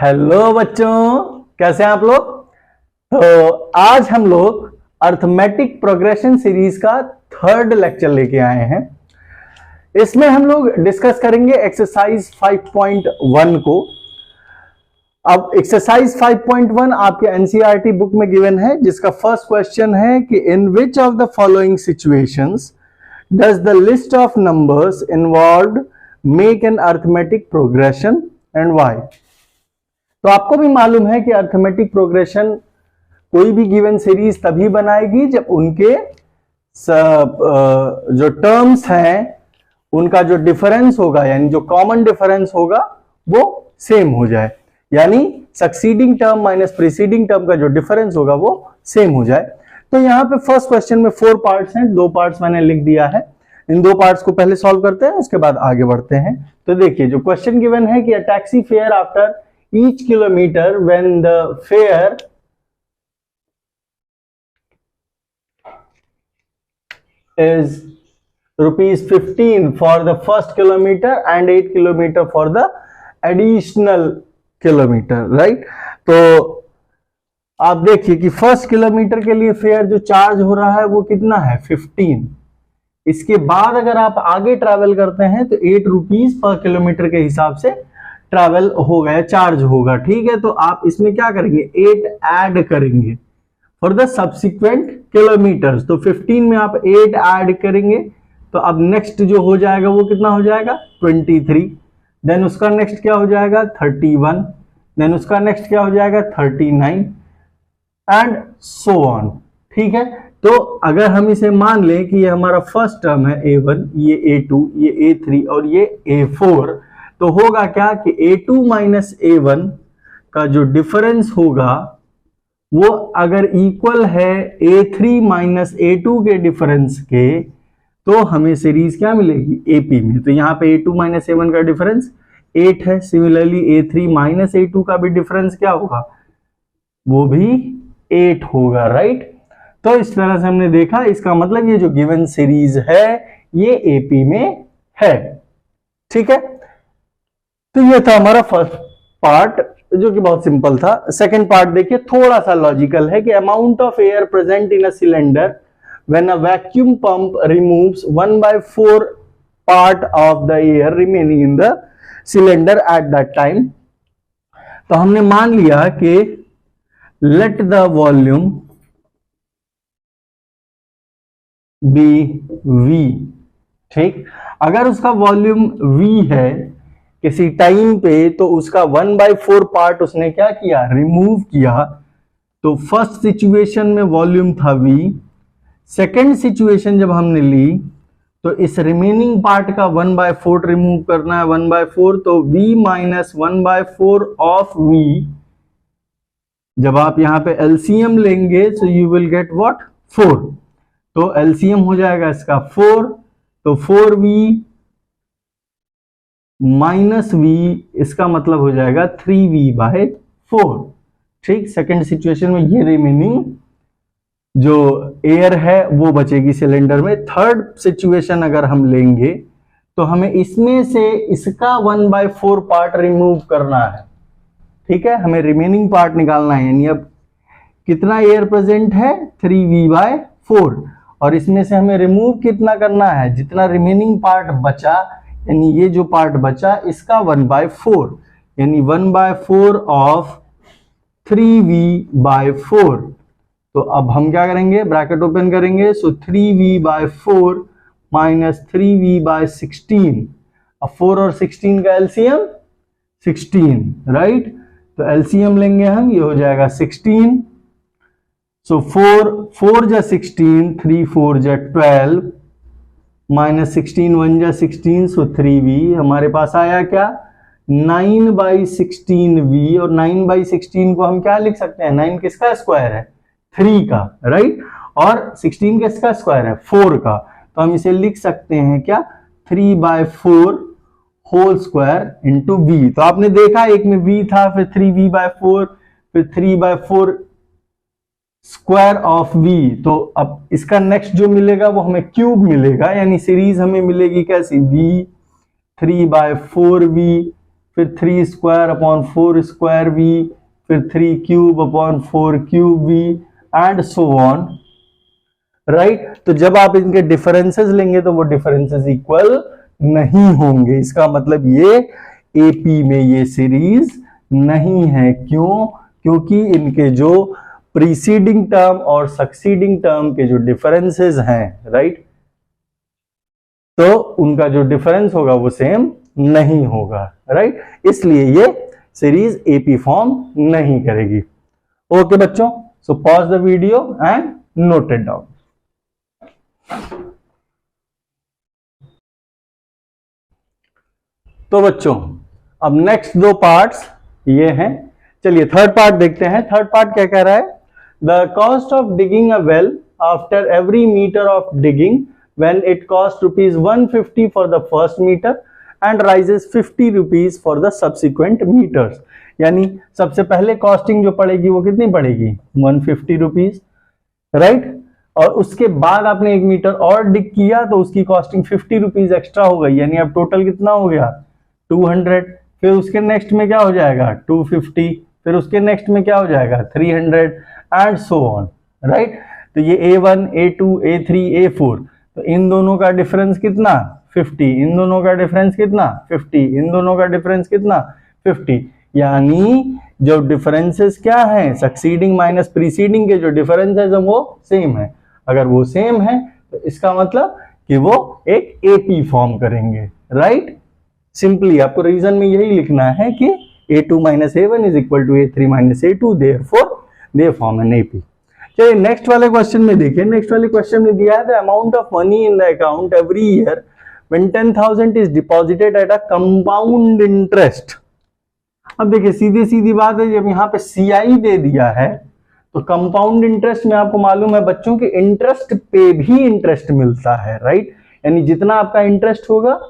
Hello बच्चों, कैसे हैं आप लोग। तो आज हम लोग अर्थमेटिक प्रोग्रेशन सीरीज का थर्ड लेक्चर लेके आए हैं। इसमें हम लोग डिस्कस करेंगे एक्सरसाइज 5.1 को। अब एक्सरसाइज 5.1 आपके एनसीईआरटी बुक में गिवन है, जिसका फर्स्ट क्वेश्चन है कि in which of the following situations does the list of numbers involved make an arithmetic progression and why. तो आपको भी मालूम है कि अर्थमेटिक प्रोग्रेशन कोई भी गिवन सीरीज तभी बनाएगी जब उनके जो टर्म्स हैं उनका जो डिफरेंस होगा, यानी जो कॉमन डिफरेंस होगा वो सेम हो जाए, यानी succeeding term minus preceding term का जो डिफरेंस होगा वो सेम हो जाए। तो यहाँ पे फर्स्ट क्वेश्चन में 4 पार्ट्स हैं, 2 पार्ट्स मैंने लिख दिया है। इन 2 पार्ट्स को पहले सॉल्व करते हैं, उसके बाद आगे बढ़ते हैं। तो देखिए, जो क्वेश्चन गिवन है कि a taxi fare after each kilometer when the fare is ₹15 for the first kilometer and 8 kilometer for the additional kilometer, right। तो आप देखिए कि फर्स्ट किलोमीटर के लिए फेयर जो चार्ज हो रहा है वो कितना है, 15। इसके बाद अगर आप आगे ट्रैवल करते हैं तो 8 रुपीज पर किलोमीटर के हिसाब से ट्रैवल होगा या चार्ज होगा, ठीक है। तो आप इसमें क्या करेंगे, 8 ऐड करेंगे फॉर द सब्सिक्वेंट किलोमीटर्स। तो 15 में आप 8 ऐड करेंगे तो अब नेक्स्ट जो हो जाएगा वो कितना हो जाएगा, 23। देन उसका नेक्स्ट क्या हो जाएगा, 31। देन उसका नेक्स्ट क्या हो जाएगा, 39 एंड सो ऑन, ठीक है। तो अगर हम इसे मान लें कि ये हमारा फर्स्ट टर्म है A1, ये A2, ये A3 और ये A4, तो होगा क्या कि A2 माइनस A1 का जो डिफरेंस होगा वो अगर इक्वल है A3 माइनस A2 के डिफरेंस के, तो हमें सीरीज क्या मिलेगी, AP में। तो यहाँ पे A2 माइनस A1 का डिफरेंस 8 है। सिमिलरली A3 माइनस A2 का भी डिफरेंस क्या होगा, वो भी 8 होगा, राइट। तो इस तरह से हमने देखा, इसका मतलब ये जो गिवन सीरीज है ये AP में है, ठीक है। तो ये था हमारा फर्स्ट पार्ट जो कि बहुत सिंपल था। सेकंड पार्ट देखिए, थोड़ा सा लॉजिकल है कि amount of air present in a cylinder when a vacuum pump removes 1/4 part of the air remaining in the cylinder at that time. तो हमने मान लिया कि let the volume be V, ठीक। अगर उसका वॉल्यूम V है किसी टाइम पे, तो उसका 1/4 पार्ट उसने क्या किया, रिमूव किया। तो फर्स्ट सिचुएशन में वॉल्यूम था V। सेकेंड सिचुएशन जब हमने ली तो इस रिमेनिंग पार्ट का 1/4 रिमूव करना है, 1/4, तो V माइनस 1/4 ऑफ V। जब आप यहां पे एलसीएम लेंगे तो यू विल गेट व्हाट, 4। तो एलसीएम हो जाएगा इसका 4, तो 4V माइनस V, इसका मतलब हो जाएगा 3V/4, ठीक। सेकेंड सिचुएशन में ये रिमेनिंग जो एयर है वो बचेगी सिलेंडर में। थर्ड सिचुएशन अगर हम लेंगे तो हमें इसमें से इसका 1/4 पार्ट रिमूव करना है, ठीक है। हमें रिमेनिंग पार्ट निकालना है, यानी अब कितना एयर प्रेजेंट है, 3V/4, और इसमें से हमें रिमूव कितना करना है, जितना रिमेनिंग पार्ट बचा, यानी ये जो पार्ट बचा इसका 1/4, यानी 1/4 ऑफ 3V/4। तो अब हम क्या करेंगे, ब्रैकेट ओपन करेंगे, सो 3V/4 माइनस 3V/16। अब 4 और 16 का एलसीएम 16, राइट। तो एलसीएम लेंगे हम, ये हो जाएगा 16। सो 4 जा 16, 3 4 जा 12, माइनस 16 1 जा 16, सो 3V। हमारे पास आया क्या, 9/16V। और 9/16 को हम क्या लिख सकते हैं, 9 किसका स्क्वायर है, 3 का, राइट। और 16 किसका स्क्वायर है, 4 का। तो हम इसे लिख सकते हैं क्या, 3/4 होल स्क्वायर इंटू V। तो आपने देखा एक में V था, फिर 3V/4, फिर 3/4 स्क्वायर ऑफ V। तो अब इसका नेक्स्ट जो मिलेगा वो हमें क्यूब मिलेगा, यानी सीरीज हमें मिलेगी कैसी, V 3/4V फिर 3 स्क्वायर अपॉन 4 स्क्वायर v, फिर 3 cube upon 4 cube v and so on, right. तो जब आप इनके डिफरेंसेस लेंगे तो वो डिफरेंसेस इक्वल नहीं होंगे। इसका मतलब ये एपी में ये सीरीज नहीं है। क्यों? क्योंकि इनके जो प्रीसीडिंग टर्म और सक्सीडिंग टर्म के जो डिफरेंसेस हैं, राइट, तो उनका जो डिफरेंस होगा वो सेम नहीं होगा, राइट। इसलिए ये सीरीज एपी फॉर्म नहीं करेगी। ओके बच्चों, so pause the video and note it down. तो बच्चों अब नेक्स्ट दो पार्ट्स ये हैं। चलिए थर्ड पार्ट देखते हैं। थर्ड पार्ट क्या कह रहा है? The cost of digging a well after every metre of digging when it costs rupees 150 for the first meter and rises 50 rupees for the subsequent meters। यानी सबसे पहले कॉस्टिंग जो पड़ेगी वो कितनी पड़ेगी? 150 रुपीज, राइट। और उसके बाद आपने 1 मीटर और डिग किया तो उसकी कॉस्टिंग 50 रुपीज एक्स्ट्रा हो गई, यानी अब टोटल कितना हो गया? 200। फिर उसके नेक्स्ट में क्या हो जाएगा? 250। फिर उसके नेक्स्ट में क्या हो जाएगा? 300 एंड सो ऑन, राइट। तो ये A1, A2, A3, A4, तो इन दोनों का डिफरेंस कितना? 50। इन दोनों का डिफरेंस कितना? 50। इन दोनों का डिफरेंस कितना? 50। यानी जो डिफरेंसेस क्या है? सक्सीडिंग माइनस प्रीसीडिंग के जो डिफरेंसेस है वो सेम है। अगर वो सेम है तो इसका मतलब कि वो एक एपी फॉर्म करेंगे, राइट। सिंपली आपको रीजन में यही लिखना है कि A2 minus A1 is equal to A3 minus A2, therefore they form an AP. चलिए नेक्स्ट वाले क्वेश्चन में देखिए। नेक्स्ट वाले क्वेश्चन में दिया है the amount of money in the account every year when 10,000 is deposited at a compound interest. अब देखिए सीधी सीधी बात है, जब यहाँ पे CI दे दिया है तो कंपाउंड इंटरेस्ट में आपको मालूम है बच्चों के इंटरेस्ट पे भी इंटरेस्ट मिलता है, राइट। यानी जितना आपका इंटरेस्ट होगा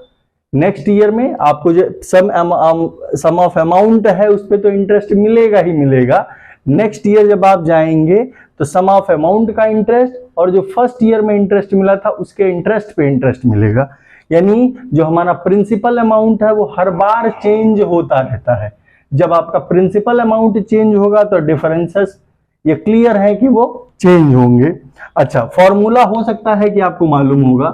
नेक्स्ट ईयर में आपको जो सम ऑफ अमाउंट है उस पर तो इंटरेस्ट मिलेगा ही मिलेगा। नेक्स्ट ईयर जब आप जाएंगे तो सम ऑफ अमाउंट का इंटरेस्ट और जो फर्स्ट ईयर में इंटरेस्ट मिला था उसके इंटरेस्ट पे इंटरेस्ट मिलेगा। यानी जो हमारा प्रिंसिपल अमाउंट है वो हर बार चेंज होता रहता है। जब आपका प्रिंसिपल अमाउंट चेंज होगा तो डिफरेंसेस ये क्लियर है कि वो चेंज होंगे। अच्छा, फॉर्मूला हो सकता है कि आपको मालूम होगा,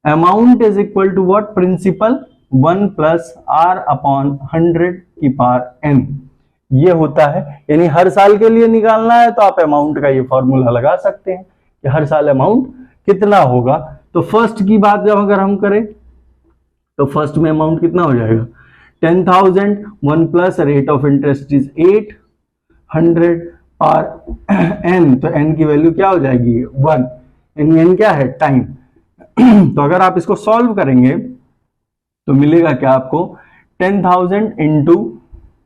amount is equal to what? Principal 1 plus R upon 100 की पावर n, ये होता है। यानी हर साल के लिए निकालना है तो आप अमाउंट का ये फॉर्मूला लगा सकते हैं कि हर साल अमाउंट कितना होगा। तो फर्स्ट की बात जब अगर हम करें तो फर्स्ट में अमाउंट कितना हो जाएगा? 10,000, 1 plus rate of interest is 8, 100 और n, तो n की वैल्यू क्या हो जाएगी? 1। यानी n क्या है? टाइम। तो अगर आप इसको सॉल्व करेंगे तो मिलेगा क्या आपको? 10,000 इंटू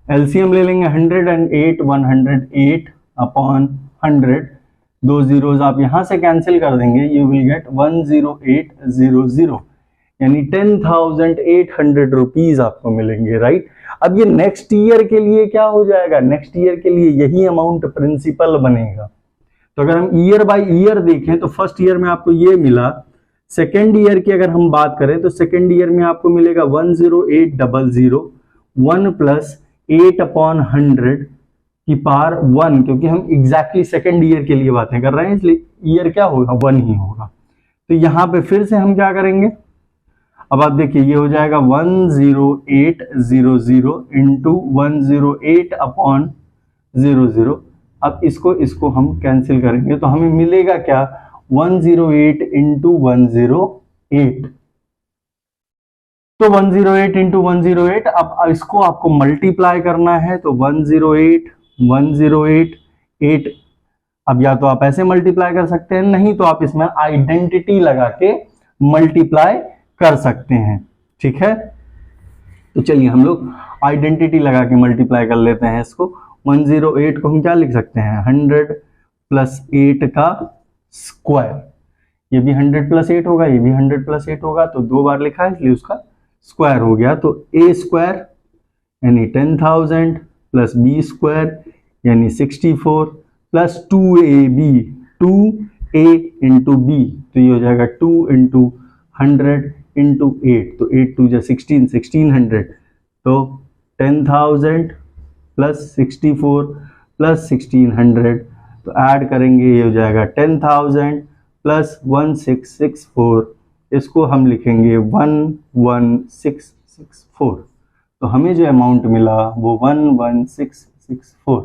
एलसीएम ले लेंगे 108, 108 अपॉन 100, दो जीरोज आप यहां से कैंसिल कर देंगे, यू विल गेट 10800, यानी 10,800 रुपीज आपको मिलेंगे, राइट। अब ये नेक्स्ट ईयर के लिए क्या हो जाएगा? नेक्स्ट ईयर के लिए यही अमाउंट प्रिंसिपल बनेगा। तो अगर हम ईयर बाय ईयर देखें तो फर्स्ट ईयर में आपको ये मिला। सेकेंड ईयर की अगर हम बात करें तो सेकेंड ईयर में आपको मिलेगा 10800, 1 प्लस 8 अपॉन 100 की पावर 1, क्योंकि हम एग्जैक्टली सेकेंड ईयर के लिए बातें कर रहे हैं इसलिए ईयर क्या होगा? 1 ही होगा। तो यहां पे फिर से हम क्या करेंगे? अब आप देखिए ये हो जाएगा 10800 इंटू 108 अपॉन 00। अब इसको हम कैंसिल करेंगे तो हमें मिलेगा क्या? 108 इंटू 108। तो 108 इंटू 108, अब इसको आपको मल्टीप्लाई करना है तो 108 108 8। अब या तो आप ऐसे मल्टीप्लाई कर सकते हैं, नहीं तो आप इसमें आइडेंटिटी लगा के मल्टीप्लाई कर सकते हैं, ठीक है। तो चलिए हम लोग आइडेंटिटी लगा के मल्टीप्लाई कर लेते हैं इसको। 108 को हम क्या लिख सकते हैं? 100 प्लस 8 का स्क्वायर। ये भी 100 प्लस 8 होगा, ये भी 100 प्लस 8 होगा, तो 2 बार लिखा है इसलिए उसका स्क्वायर हो गया। तो a स्क्वायर यानी 10,000 प्लस b स्क्वायर यानी 64 plus 2ab, 2a into b, तो ये हो जाएगा 2 इंटू 100 इंटू 8, तो 8 2 जा 16, 1600, तो 10,000 प्लस 64 प्लस 1600, तो ऐड करेंगे ये हो जाएगा 10,000 प्लस 1664, इसको हम लिखेंगे 11664। तो हमें जो अमाउंट मिला वो 11664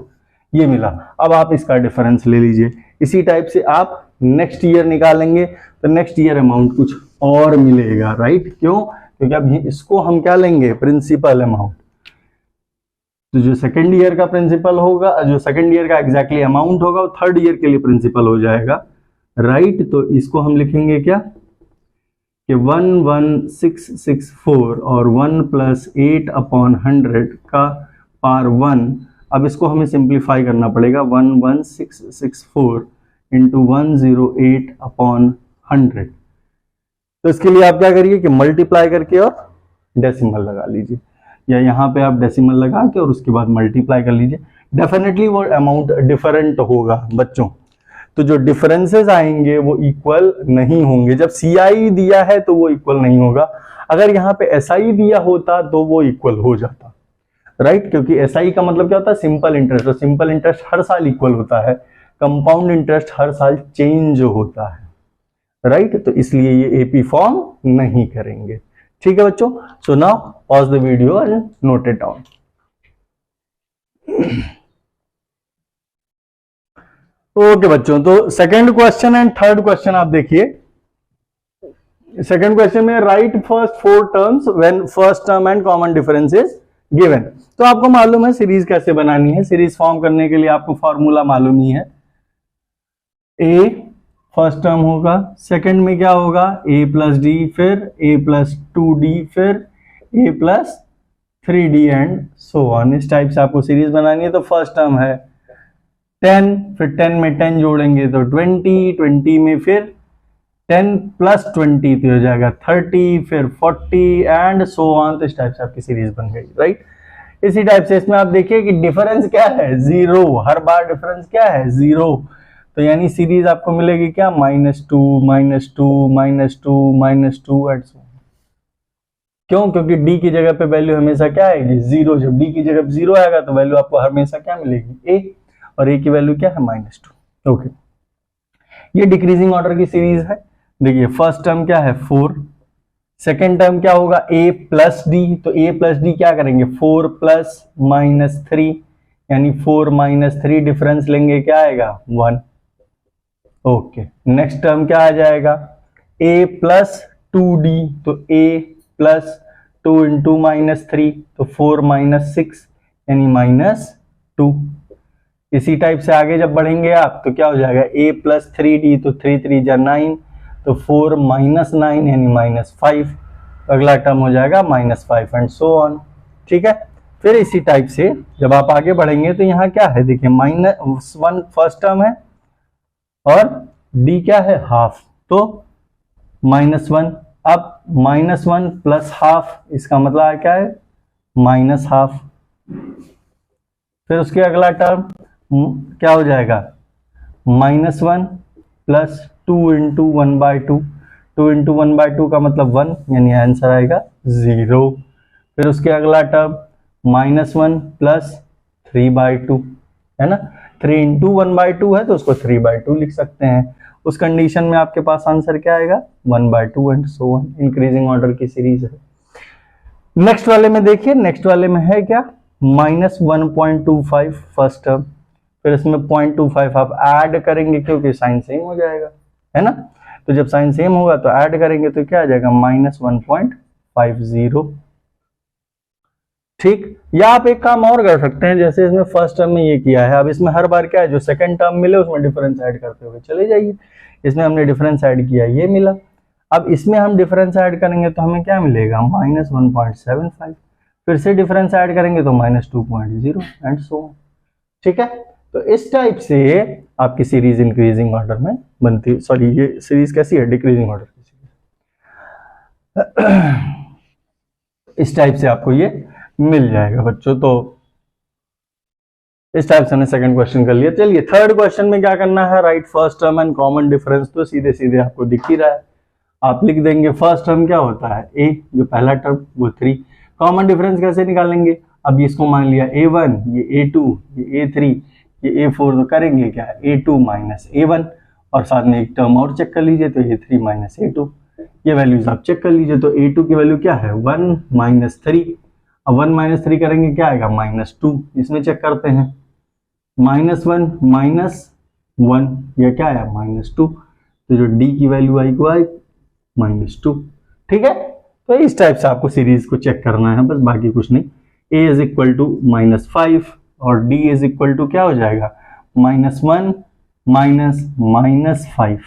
ये मिला। अब आप इसका डिफरेंस ले लीजिए। इसी टाइप से आप नेक्स्ट ईयर निकालेंगे तो नेक्स्ट ईयर अमाउंट कुछ और मिलेगा, राइट? क्यों? क्योंकि अब इसको हम क्या लेंगे, प्रिंसिपल अमाउंट। तो जो सेकेंड ईयर का प्रिंसिपल होगा, जो सेकेंड ईयर का एग्जैक्टली अमाउंट होगा वो थर्ड ईयर के लिए प्रिंसिपल हो जाएगा, राइट? तो इसको हम लिखेंगे क्या कि 11664 और 1 प्लस 8/100 का पावर 1। अब इसको हमें सिंप्लीफाई करना पड़ेगा, 11664 इंटू 108/100। तो इसके लिए आप क्या करिए कि मल्टीप्लाई करके और डेसिमल लगा लीजिए, या यहाँ पे आप डेसिमल लगा के और उसके बाद मल्टीप्लाई कर लीजिए। डेफिनेटली वो अमाउंट डिफरेंट होगा बच्चों, तो जो डिफरेंसेस आएंगे वो इक्वल नहीं होंगे। जब CI दिया है तो वो इक्वल नहीं होगा, अगर यहाँ पे SI दिया होता तो वो इक्वल हो जाता, राइट? क्योंकि SI का मतलब क्या होता है, सिंपल इंटरेस्ट। तो सिंपल इंटरेस्ट हर साल इक्वल होता है, कंपाउंड इंटरेस्ट हर साल चेंज होता है, राइट? तो इसलिए ये AP फॉर्म नहीं करेंगे। ठीक है बच्चों, so now pause the video and note it down. Okay बच्चों, तो second question and third question आप देखिए। सेकंड क्वेश्चन में right first 4 terms when first term and common difference is given. तो आपको मालूम है सीरीज कैसे बनानी है। सीरीज फॉर्म करने के लिए आपको फॉर्मूला मालूम ही है, ए फर्स्ट टर्म होगा, सेकंड में क्या होगा a प्लस डी, फिर a प्लस 2d, फिर a plus 3d and so on. इस टाइप से आपको सीरीज बनानी है। तो फर्स्ट टर्म है 10, फिर 10 में 10 जोड़ेंगे तो 20, 20 में फिर 10 प्लस 20 तो हो जाएगा 30, फिर 40 एंड सो ऑन। तो इस टाइप से आपकी सीरीज बन गई, राइट? इसी टाइप से इसमें आप देखिए कि डिफरेंस क्या है, 0। हर बार डिफरेंस क्या है, 0। तो यानी सीरीज आपको मिलेगी क्या, -2 -2 -2 -2 एंड सो। क्यों? क्योंकि d की जगह पे वैल्यू हमेशा क्या आएगी, 0। जब d की जगह 0 आएगा तो वैल्यू आपको हमेशा क्या मिलेगी, a, और a की वैल्यू क्या है, -2। ओके, ये डिक्रीजिंग ऑर्डर की सीरीज है। देखिए फर्स्ट टर्म क्या है 4, सेकेंड टर्म क्या होगा a प्लस डी। तो a प्लस डी क्या करेंगे, 4 प्लस -3, यानी 4 -3 डिफरेंस लेंगे, क्या आएगा 1। ओके, नेक्स्ट टर्म क्या आ जाएगा, a प्लस 2d। तो a प्लस 2 इंटू -3 तो 4 -6 यानी -2। इसी टाइप से आगे जब बढ़ेंगे आप तो क्या हो जाएगा, a प्लस 3d तो 3 3 जा 9, तो 4 -9 यानी -5। अगला टर्म हो जाएगा -5 एंड सो ऑन। ठीक है, फिर इसी टाइप से जब आप आगे बढ़ेंगे तो यहाँ क्या है, देखिए -1 फर्स्ट टर्म है और d क्या है, हाफ, तो -1। अब -1 प्लस हाफ, इसका मतलब क्या है, -हाफ। फिर उसके अगला टर्म क्या हो जाएगा, -1 प्लस 2 इंटू 1/2। 2 इंटू 1/2 का मतलब 1, यानी आंसर आएगा 0। फिर उसके अगला टर्म -1 प्लस 3/2 है ना, 3 इंटू 1/2 है तो उसको 3/2 लिख सकते हैं। उस कंडीशन में आपके पास आंसर क्या आएगा, 1/2 and so on. Increasing order की सीरीज है। नेक्स्ट वाले में देखिए, नेक्स्ट वाले में है क्या, -1.25 फर्स्ट टर्म, फिर इसमें 0.25 आप ऐड करेंगे क्योंकि साइन सेम हो जाएगा, है ना। तो जब साइन सेम होगा तो ऐड करेंगे तो क्या आ जाएगा, -1.50। ठीक, या आप एक काम और कर सकते हैं, जैसे इसमें फर्स्ट टर्म में ये किया है, अब इसमें हर बार क्या है, जो सेकंड टर्म मिले उसमें डिफरेंस ऐड करते हुए चले जाइए। इसमें हमने डिफरेंस ऐड किया, ये मिला। अब इसमें हम डिफरेंस ऐड करेंगे तो हमें क्या मिलेगा, -1.75। फिर से डिफरेंस ऐड करेंगे तो -2.0 एंड सो ऑन। ठीक है, तो इस टाइप से आपकी सीरीज इंक्रीजिंग ऑर्डर में बनती है। सॉरी, ये सीरीज कैसी है, डिक्रीजिंग ऑर्डर की सीरीज। इस टाइप से आपको ये मिल जाएगा बच्चों। तो इस टाइप से हमने सेकंड क्वेश्चन कर लिया। चलिए थर्ड क्वेश्चन में क्या करना है, right first term and common difference. तो सीधे सीधे आपको दिख ही रहा है, आप लिख देंगे फर्स्ट टर्म क्या होता है, a, जो पहला टर्म वो 3। कॉमन डिफरेंस कैसे निकालेंगे, अब इसको मान लिया A1, ये A2, ये A3, ये A4, तो करेंगे क्या, A2 माइनस A1, और साथ में एक टर्म और चेक कर लीजिए, तो A3 माइनस A2, ये वैल्यूज आप चेक कर लीजिए। तो A2 की वैल्यू क्या है, 1 माइनस 3, अब 1 माइनस 3 करेंगे क्या आएगा, -2, इसमें चेक करते हैं, -1 माइनस 1, यह क्या आया, -2, तो जो D की वैल्यू आई को आई -2, ठीक है। तो इस टाइप से आपको सीरीज को चेक करना है, बस बाकी कुछ नहीं। A इज इक्वल टू -5 और D इज इक्वल टू क्या हो जाएगा, -1 माइनस -5।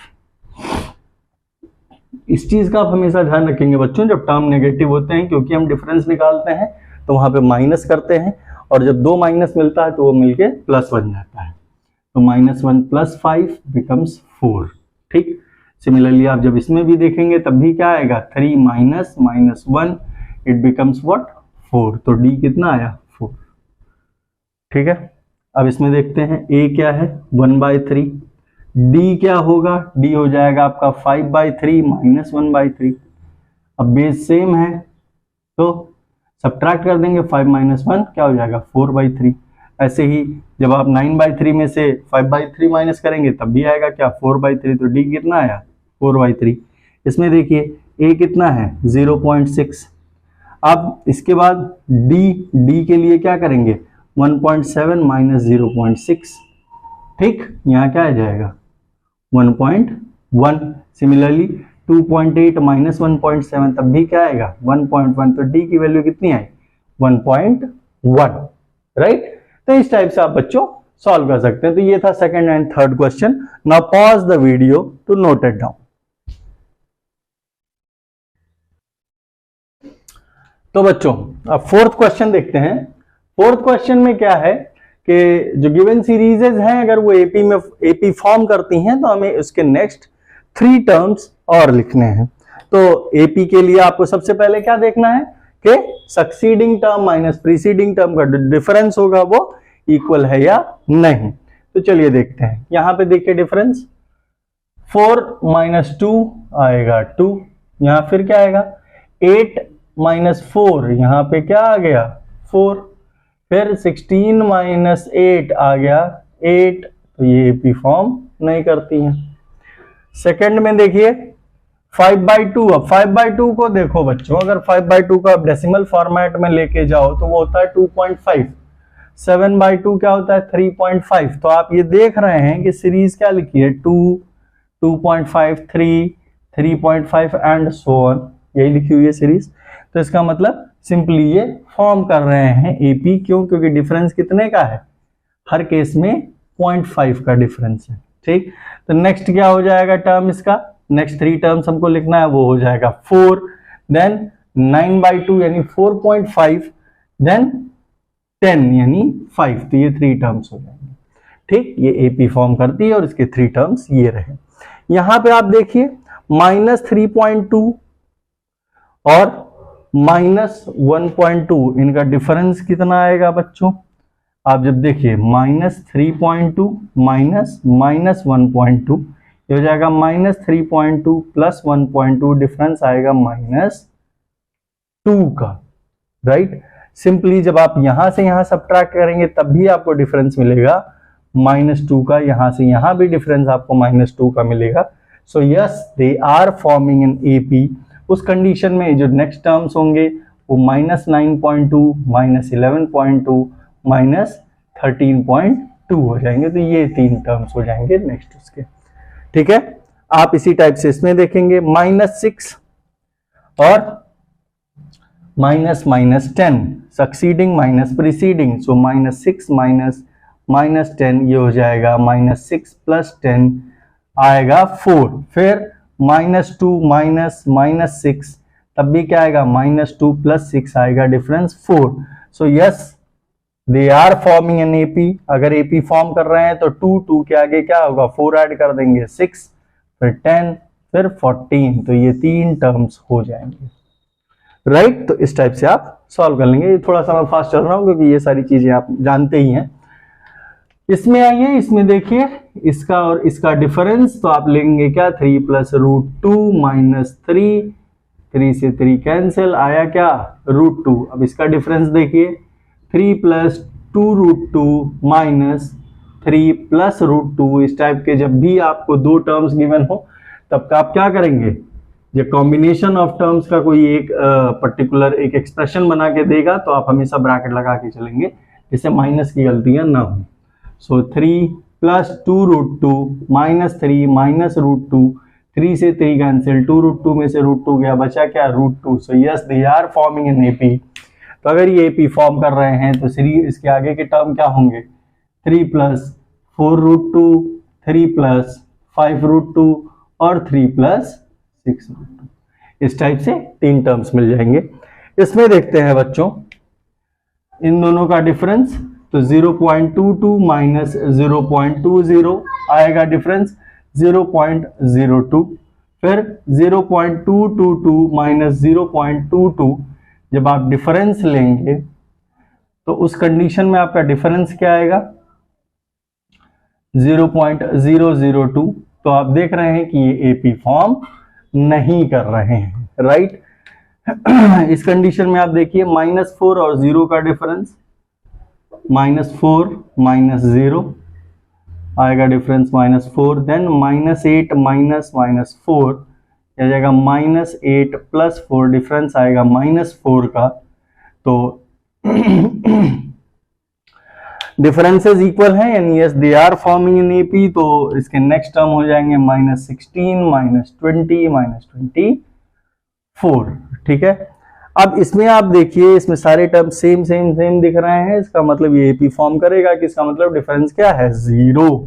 इस चीज का आप हमेशा ध्यान रखेंगे बच्चों, जब टर्म नेगेटिव होते हैं, क्योंकि हम डिफरेंस निकालते हैं तो वहां पे माइनस करते हैं, और जब 2 माइनस मिलता है तो वो मिलके प्लस बन जाता है, तो -1 + 5 बिकम्स 4, ठीक। सिमिलरली आप जब इसमें भी देखेंगे तब भी क्या आएगा, 3 माइनस -1, इट बिकम्स व्हाट, 4, तो D कितना आया, 4, ठीक है। अब इसमें देखते हैं A क्या है, 1/3, D क्या होगा, D हो जाएगा आपका 5/3 माइनस 1/3। अब बेस सेम है तो सब्ट्रैक्ट कर देंगे, 5 माइनस 1 क्या हो जाएगा, 4/3। ऐसे ही जब आप 9/3 में से 5/3 माइनस करेंगे तब भी आएगा क्या, 4/3, तो D कितना आया, 4/3। इसमें देखिए A कितना है, 0.6। अब इसके बाद D के लिए क्या करेंगे, 1.7 माइनस 0.6, ठीक, यहाँ क्या आ जाएगा, 1.1। सिमिलरली 2.8 माइनस 1.7 तब भी क्या आएगा, 1.1, तो D की वैल्यू कितनी आई, 1.1, राइट। तो इस टाइप से आप बच्चों सॉल्व कर सकते हैं। तो ये था second and third question. Now pause the video to note it down. तो बच्चों अब फोर्थ क्वेश्चन देखते हैं। फोर्थ क्वेश्चन में क्या है कि जो गिवन सीरीजेज हैं अगर वो एपी फॉर्म करती हैं तो हमें उसके नेक्स्ट 3 टर्म्स और लिखने हैं। तो एपी के लिए आपको सबसे पहले क्या देखना है कि succeeding term minus preceding term का डिफरेंस होगा वो इक्वल है या नहीं। तो चलिए देखते हैं। यहां पे देखिए डिफरेंस 4 - 2 आएगा 2, यहां फिर क्या आएगा 8 - 4, यहां पे क्या आ गया 4, फिर 16 - 8 आ गया 8, तो ये एपी फॉर्म नहीं करती हैं। सेकंड में देखिए 5/2, अब 5/2 को देखो बच्चों, अगर 5/2 को आप डेसिमल फॉर्मेट में लेके जाओ तो वो होता है 2.5, 7/2 क्या होता है 3.5। तो आप ये देख रहे हैं कि सीरीज क्या लिखी है 2, 2.5, 3, 3.5 एंड सो ऑन, यही लिखी हुई है सीरीज। तो इसका मतलब सिंपली ये फॉर्म कर रहे हैं एपी, क्यों, क्योंकि डिफरेंस कितने का है, हर केस में 0.5 का डिफरेंस है, ठीक। तो नेक्स्ट क्या हो जाएगा टर्म, इसका नेक्स्ट 3 टर्म्स हमको लिखना है, वो हो जाएगा 4, देन 9/2 यानी 4.5, देन 10 यानी 5, तो ये 3 टर्म्स हो जाएंगे, ठीक। ये एपी फॉर्म करती है और इसके 3 टर्म्स ये रहे। यहां पे आप देखिए -3.2 और -1.2, इनका डिफरेंस कितना आएगा बच्चों, आप जब देखिए -3.2 माइनस -1.2, ये हो जाएगा -3.2 + 1.2, डिफरेंस आएगा -2 का, राइट। सिंपली जब आप यहां से यहां सब्ट्रैक्ट करेंगे तब भी आपको डिफरेंस मिलेगा -2 का, यहां से यहां भी डिफरेंस आपको -2 का मिलेगा। So yes they are forming an AP. उस कंडीशन में जो नेक्स्ट टर्म्स होंगे वो -9.2, -11.2, -13.2 हो जाएंगे। तो ये 3 टर्म्स हो जाएंगे नेक्स्ट उसके, ठीक है। आप इसी टाइप से इसमें देखेंगे -6 और -10, सक्सीडिंग माइनस प्रीसीडिंग, सो -6 -10, ये हो जाएगा -6 + 10 आएगा 4, फिर -2 -6, तब भी क्या आएगा -2 + 6 आएगा, difference 4। So yes they are forming an AP. अगर एपी फॉर्म कर रहे हैं तो 2 के आगे क्या होगा 4 ऐड कर देंगे 6, फिर 10, फिर 14, तो ये 3 टर्म्स हो जाएंगे, राइट। तो इस टाइप से आप सॉल्व कर लेंगे। ये थोड़ा सा मैं फास्ट चल रहा हूं क्योंकि ये सारी चीजें आप जानते ही हैं। इसमें आइए, इसमें देखिए इसका और इसका डिफरेंस, तो आप लेंगे क्या 3 + √2 - 3 से 3 कैंसिल, आया क्या √2। अब इसका डिफरेंस देखिए 3 प्लस 2√2 माइनस 3 प्लस √2। इस टाइप के जब भी आपको दो टर्म्स गिवन हो तब का आप क्या करेंगे, ये कॉम्बिनेशन ऑफ टर्म्स का कोई एक पर्टिकुलर एक एक्सप्रेशन बना के देगा तो आप हमेशा ब्रैकेट लगा के चलेंगे जिससे माइनस की गलतियां ना हो। सो 3 प्लस 2√2 माइनस 3 माइनस √2, 3 से 3 कैंसिल, 2√2 में से √2 गया, बचा क्या √2। So yes they are forming an AP. तो अगर ये एपी फॉर्म कर रहे हैं तो इसके आगे के टर्म क्या होंगे, 3 प्लस 4√2, 3 प्लस 5√2 और 3 प्लस 6√2। इस टाइप से 3 टर्म्स मिल जाएंगे। इसमें देखते हैं बच्चों इन दोनों का डिफरेंस, तो 0.22 माइनस 0.20 आएगा डिफरेंस 0.02। फिर 0.222 माइनस 0.22 जब आप डिफरेंस लेंगे तो उस कंडीशन में आपका डिफरेंस क्या आएगा 0.002। तो आप देख रहे हैं कि ये एपी फॉर्म नहीं कर रहे हैं, राइट। इस कंडीशन में आप देखिए -4 और 0 का डिफरेंस, -4 माइनस 0 आएगा डिफरेंस -4। देन -8 माइनस -4 आ जाएगा -8 प्लस 4, डिफरेंस आएगा -4 का। तो डिफरेंसेस इक्वल हैं यानी yes they are forming in AP. तो इसके नेक्स्ट टर्म हो जाएंगे -16 -20 -24, ठीक है। अब इसमें आप देखिए इसमें सारे टर्म सेम दिख रहे हैं, इसका मतलब ये एपी फॉर्म करेगा कि इसका मतलब डिफरेंस क्या है 0।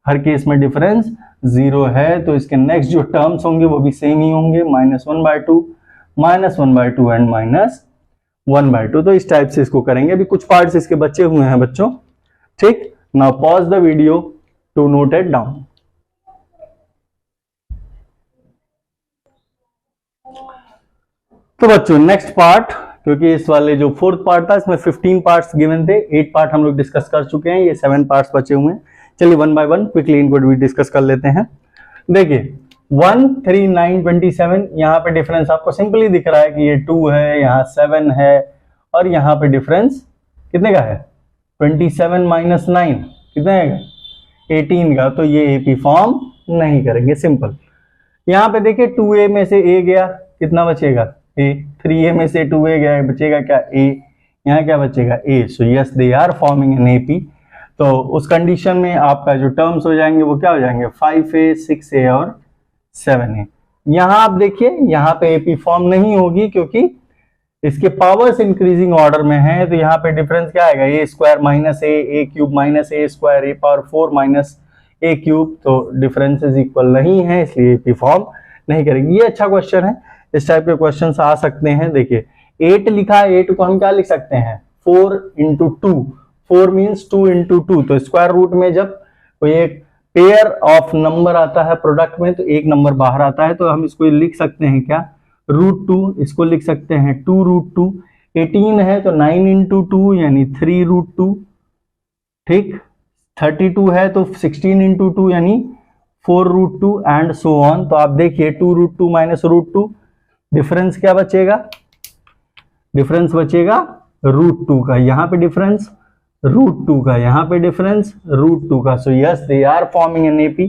हर केस में डिफरेंस 0 है तो इसके नेक्स्ट जो टर्म्स होंगे वो भी सेम ही होंगे, -1/2 -1/2 एंड -1/2। तो इस टाइप से इसको करेंगे। अभी कुछ पार्ट्स इसके बचे हुए हैं बच्चों, ठीक। Now pause the video to note it down. तो बच्चों नेक्स्ट पार्ट, क्योंकि इस वाले जो फोर्थ पार्ट था इसमें 15 पार्ट्स गिवन थे, 8 पार्ट हम लोग डिस्कस कर चुके हैं, ये 7 पार्ट्स बचे हुए हैं। चलिए 1 बाय 1 क्विकली इनको भी डिस्कस कर लेते हैं। देखिए 1 3 9 27, यहाँ पे डिफरेंस आपको सिंपली दिख रहा है कि ये 2 है, यहाँ 7 है और यहाँ पे डिफरेंस कितने का है 27 माइनस 9 कितने का 18 का। तो ये एपी फॉर्म नहीं करेंगे, सिंपल। यहाँ पे देखिए 2a में से a गया, कितना बचेगा a, 3a में से 2a गया, बचेगा क्या a, यहाँ क्या बचेगा a। So yes they are forming an AP. तो उस कंडीशन में आपका जो टर्म्स हो जाएंगे वो क्या हो जाएंगे 5a 6a और 7a। यहाँ आप देखिए यहाँ पे एपी फॉर्म नहीं होगी क्योंकि इसके पावर्स इंक्रीजिंग ऑर्डर में है। तो यहाँ पे डिफरेंस क्या आएगा a square minus a cube minus a square a power 4 minus a cube. तो डिफरेंसेस इक्वल नहीं है इसलिए एपी फॉर्म नहीं करेगी। ये अच्छा क्वेश्चन है, इस टाइप के क्वेश्चन आ सकते हैं। देखिए 8 लिखा है, 8 को हम क्या लिख सकते हैं 4 into 2, 4 मीन्स 2 into 2। तो स्क्वायर रूट में जब कोई एक पेयर ऑफ नंबर आता है प्रोडक्ट में तो एक नंबर बाहर आता है, तो हम इसको लिख सकते हैं क्या √2, इसको लिख सकते हैं 2√2। 18 है तो 9 into 2 यानी 3√2, ठीक। 32 है तो 16 into 2 यानी 4√2 एंड सो ऑन। तो आप देखिए 2√2 माइनस √2, डिफरेंस क्या बचेगा, डिफरेंस बचेगा √2 का, यहाँ पे डिफरेंस √2 का, यहाँ पे डिफरेंस √2 का। So yes they are forming an AP.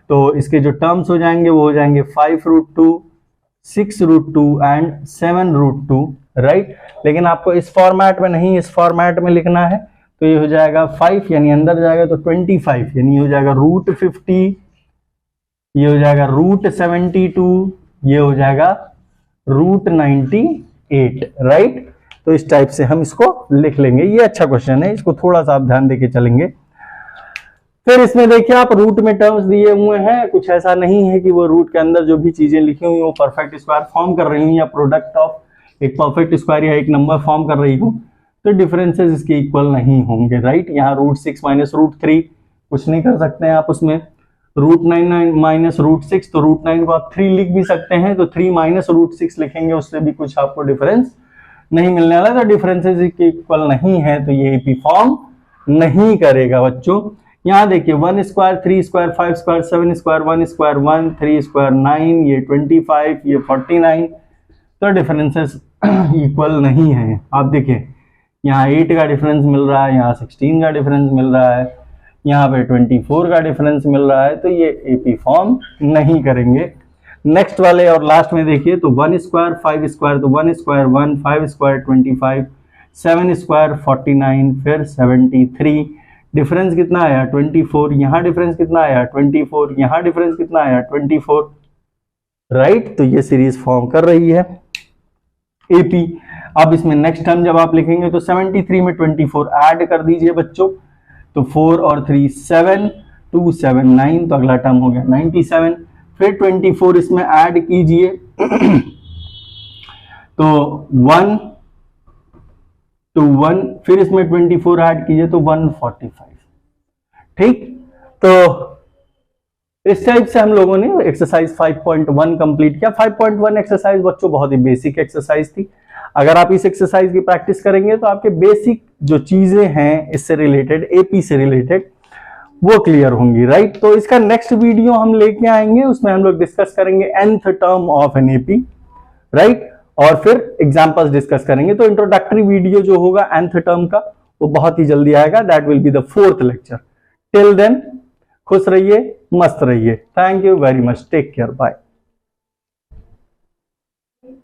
तो इसके जो टर्म्स हो जाएंगे वो हो जाएंगे 5√2, 6√2 एंड 7√2, राइट। लेकिन आपको इस फॉर्मेट में नहीं, इस फॉर्मेट में लिखना है। तो ये हो जाएगा 5 यानी अंदर जाएगा तो 25 यानी हो जाएगा √50, ये हो जाएगा √72, ये हो जाएगा √98, राइट। तो इस टाइप से हम इसको लिख लेंगे। ये अच्छा क्वेश्चन है, इसको थोड़ा सा आप ध्यान देके चलेंगे। फिर इसमें देखिए आप रूट में टर्म्स दिए हुए हैं, कुछ ऐसा नहीं है कि वो रूट के अंदर जो भी चीजें लिखी हुई वो परफेक्ट स्क्वायर फॉर्म कर रही हूँ या प्रोडक्ट ऑफ एक परफेक्ट स्क्वायर या एक नंबर फॉर्म कर रही हूँ, तो डिफरेंसेस इसके इक्वल नहीं होंगे, राइट। यहाँ √6 माइनस √3 कुछ नहीं कर सकते हैं आप उसमें। √9 माइनस √6, तो √9 को आप 3 लिख भी सकते हैं, तो 3 माइनस √6 लिखेंगे, उससे भी कुछ आपको डिफरेंस नहीं मिलने वाला। तो डिफरेंसेस इक्वल नहीं है तो ये एपी फॉर्म नहीं करेगा बच्चों। यहाँ देखिए 1 square 3 square 5 square 7 square 1 square 1 3 square 9, ये 25, ये 49। तो डिफरेंसेस इक्वल नहीं है। आप देखिए यहाँ 8 का डिफरेंस मिल रहा है, यहाँ 16 का डिफरेंस मिल रहा है, यहाँ पे 24 का डिफरेंस मिल रहा है, तो ये एपी फॉर्म नहीं करेंगे। नेक्स्ट वाले और लास्ट में देखिए, तो 1 स्क्वायर 5 स्क्वायर, तो 1 स्क्वायर 1, 5 स्क्वायर 25, 7 स्क्वायर 49, फिर 73, डिफरेंस कितना आया 24, यहाँ डिफरेंस कितना आया 24, यहाँ डिफरेंस कितना आया 24, राइट। तो ये सीरीज फॉर्म कर रही है एपी। अब इसमें नेक्स्ट टर्म जब आप लिखेंगे तो 73 में 24 ऐड कर दीजिए बच्चों, तो 4 और 3 7, 2 7 9, तो अगला टर्म हो गया 97, फिर 24 इसमें ऐड कीजिए तो 1 to 1, फिर इसमें 24 ऐड कीजिए तो 145, ठीक। तो इस टाइप से हम लोगों ने एक्सरसाइज 5.1 कंप्लीट किया। 5.1 एक्सरसाइज बच्चों बहुत ही बेसिक एक्सरसाइज थी। अगर आप इस एक्सरसाइज की प्रैक्टिस करेंगे तो आपके बेसिक जो चीजें हैं इससे रिलेटेड, एपी से रिलेटेड, वो क्लियर होंगी, राइट। तो इसका नेक्स्ट वीडियो हम लेके आएंगे, उसमें हम लोग डिस्कस करेंगे nth term of an AP, right, और फिर एग्जांपल्स डिस्कस करेंगे। तो इंट्रोडक्टरी वीडियो जो होगा nth टर्म का वो बहुत ही जल्दी आएगा, that will be the 4th lecture. Till then खुश रहिए, मस्त रहिए। Thank you very much, take care, bye.